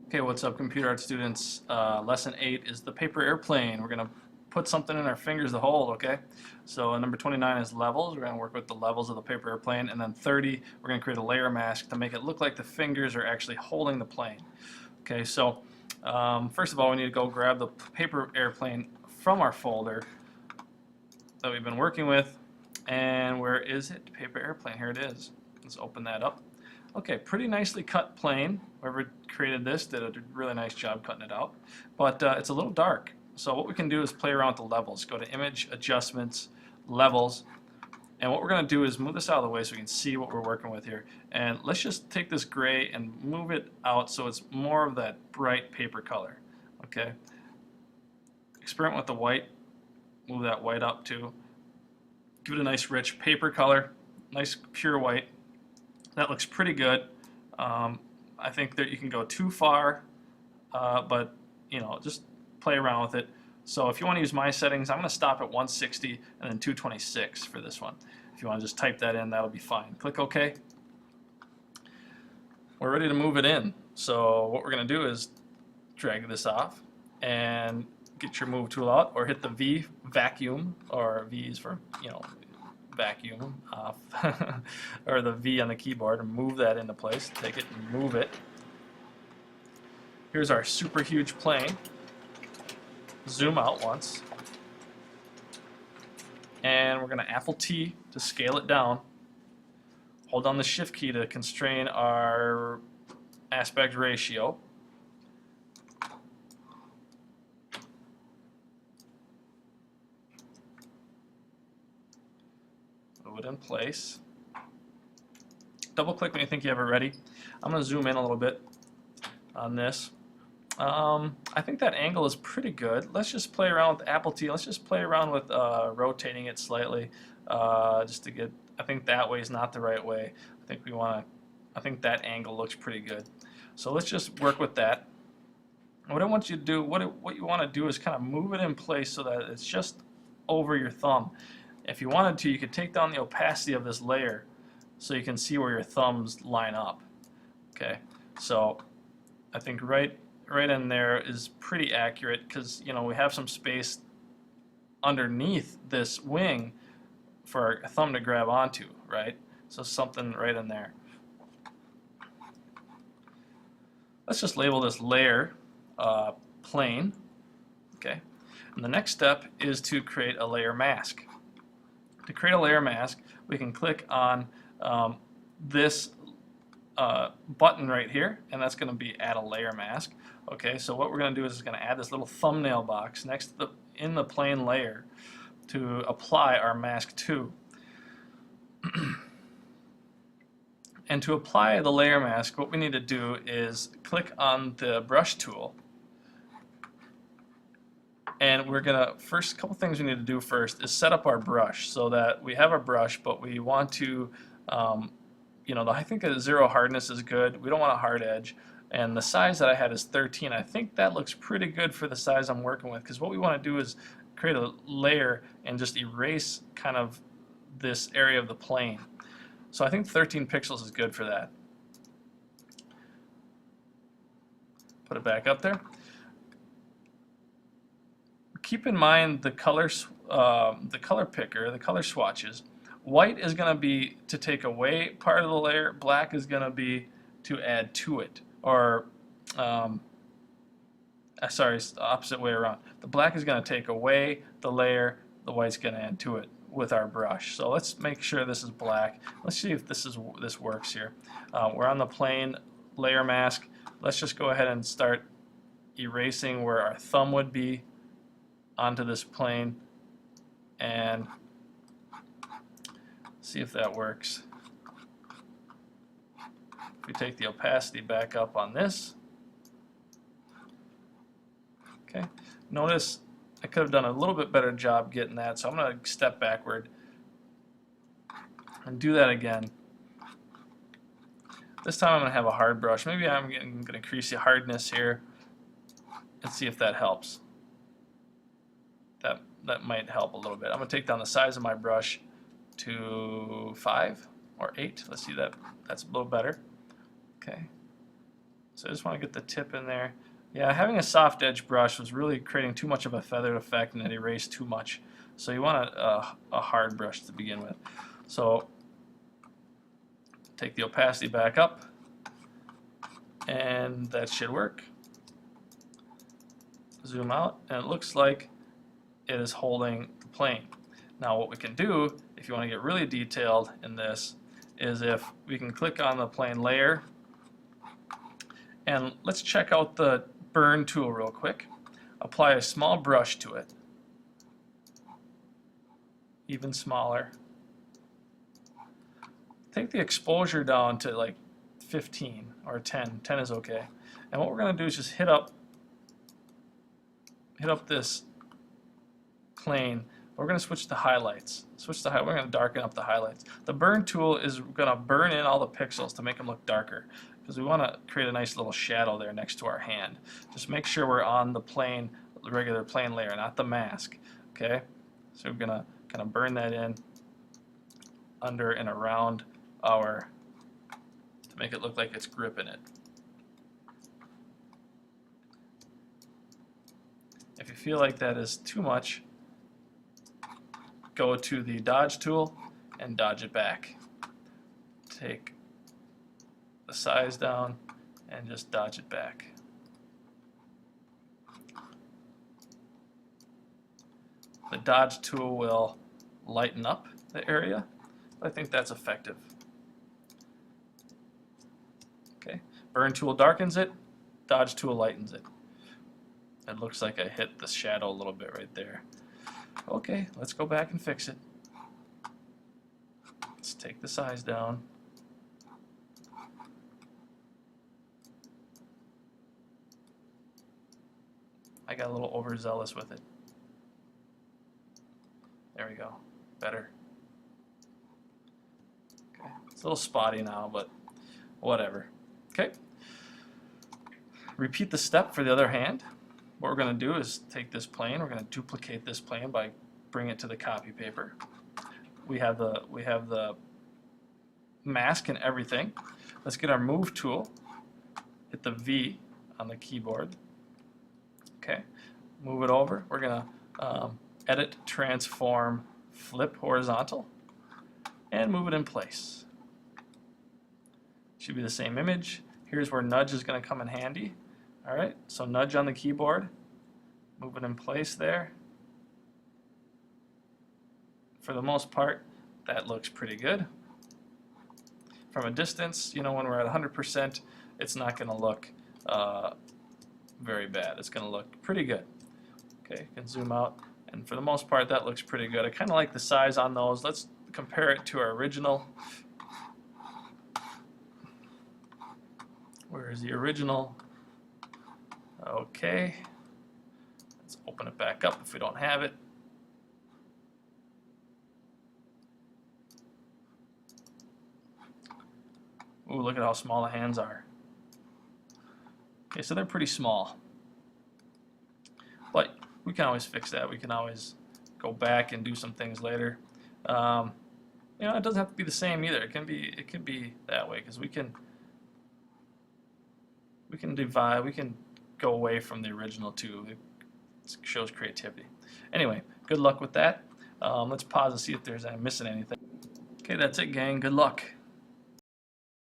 Okay, what's up, computer art students? Lesson 8 is the paper airplane. We're going to put something in our fingers to hold, okay? So number 29 is levels. We're going to work with the levels of the paper airplane. And then 30, we're going to create a layer mask to make it look like the fingers are actually holding the plane. Okay, so first of all, we need to go grab the paper airplane from our folder that we've been working with. And where is it? Paper airplane, here it is. Let's open that up. Okay, pretty nicely cut plane. Whoever created this did a really nice job cutting it out. But it's a little dark. So what we can do is play around with the levels. Go to Image, Adjustments, Levels. And what we're going to do is move this out of the way so we can see what we're working with here. And let's just take this gray and move it out so it's more of that bright paper color. Okay. Experiment with the white. Move that white up too. Give it a nice rich paper color. Nice pure white. That looks pretty good. I think that you can go too far, but just play around with it. So if you want to use my settings, I'm going to stop at 160 and then 226 for this one. If you want to just type that in, that'll be fine. Click OK. We're ready to move it in. So what we're going to do is drag this off and get your move tool out, or hit the V, vacuum, or V is for vacuum off, or the V on the keyboard, and move that into place. Take it and move it. Here's our super huge plane. Zoom out once. And we're going to Apple T to scale it down. Hold down the Shift key to constrain our aspect ratio. Move it in place. Double click when you think you have it ready. I'm going to zoom in a little bit on this. I think that angle is pretty good. Let's just play around with Apple T. Let's just play around with rotating it slightly, just to get. I think that way is not the right way. I think that angle looks pretty good. So let's just work with that. What I want you to do, what you want to do is kind of move it in place so that it's just over your thumb. If you wanted to, you could take down the opacity of this layer so you can see where your thumbs line up. Okay, so I think right in there is pretty accurate, because we have some space underneath this wing for a thumb to grab onto, right? So something right in there. Let's just label this layer plane. Okay, and the next step is to create a layer mask. To create a layer mask, we can click on this button right here, and that's going to be add a layer mask. Okay, so what we're going to do is going to add this little thumbnail box next to in the plane layer to apply our mask to. And to apply the layer mask, what we need to do is click on the brush tool. And we're gonna, couple things we need to do first is set up our brush so that we have a brush, but we want to, I think a 0 hardness is good. We don't want a hard edge. And the size that I had is 13. I think that looks pretty good for the size I'm working with, because what we want to do is create a layer and just erase kind of this area of the plane. So I think 13 pixels is good for that. Put it back up there. Keep in mind the color picker, the color swatches. White is going to be to take away part of the layer. Black is going to be to add to it. Or, sorry, it's the opposite way around. The black is going to take away the layer. The white's going to add to it with our brush. So let's make sure this is black. Let's see if this works here. We're on the plane layer mask. Let's just go ahead and start erasing where our thumb would be onto this plane and see if that works. If we take the opacity back up on this, okay, notice I could have done a little bit better job getting that, so I'm going to step backward and do that again. This time I'm going to have a hard brush. Maybe I'm going to increase the hardness here and see if that helps. That might help a little bit. I'm going to take down the size of my brush to 5 or 8. Let's see that. That's a little better. Okay. So I just want to get the tip in there. Yeah, having a soft edge brush was really creating too much of a feathered effect, and it erased too much. So you want a hard brush to begin with. So take the opacity back up, and that should work. Zoom out, and it looks like it is holding the plane. Now what we can do, if you want to get really detailed in this, is if we can click on the plane layer, and let's check out the burn tool real quick. Apply a small brush to it, even smaller. Take the exposure down to like 15 or 10. 10 is okay. And what we're going to do is just hit up this plane. We're going to switch to highlights. We're going to darken up the highlights. The burn tool is going to burn in all the pixels to make them look darker, because we want to create a nice little shadow there next to our hand. Just make sure we're on the plane, the regular plane layer, not the mask. Okay, so we're going to kind of burn that in under and around our, to make it look like it's gripping it. If you feel like that is too much, go to the dodge tool and dodge it back. Take the size down and just dodge it back. The dodge tool will lighten up the area. I think that's effective. Okay, burn tool darkens it, dodge tool lightens it. It looks like I hit the shadow a little bit right there. Okay, let's go back and fix it. Let's take the size down. I got a little overzealous with it. There we go. Better. Okay. It's a little spotty now, but whatever. Okay. Repeat the step for the other hand. What we're going to do is take this plane. We're going to duplicate this plane by bringing it to the copy paper. We have the mask and everything. Let's get our move tool. Hit the V on the keyboard. Okay. Move it over. We're going to edit, transform, flip horizontal, and move it in place. Should be the same image. Here's where nudge is going to come in handy. Alright, so nudge on the keyboard, move it in place there. For the most part, that looks pretty good. From a distance, you know, when we're at 100%, it's not going to look very bad. It's going to look pretty good. Okay, you can zoom out, and for the most part, that looks pretty good. I kind of like the size on those. Let's compare it to our original. Where is the original? Okay, let's open it back up if we don't have it. Ooh, look at how small the hands are. Okay, so they're pretty small. But we can always fix that. We can always go back and do some things later. You know, it doesn't have to be the same either. It can be that way, because we can divide. We can go away from the original too. It shows creativity. Anyway, good luck with that. Let's pause and see if I'm missing anything. Okay, that's it, gang. Good luck.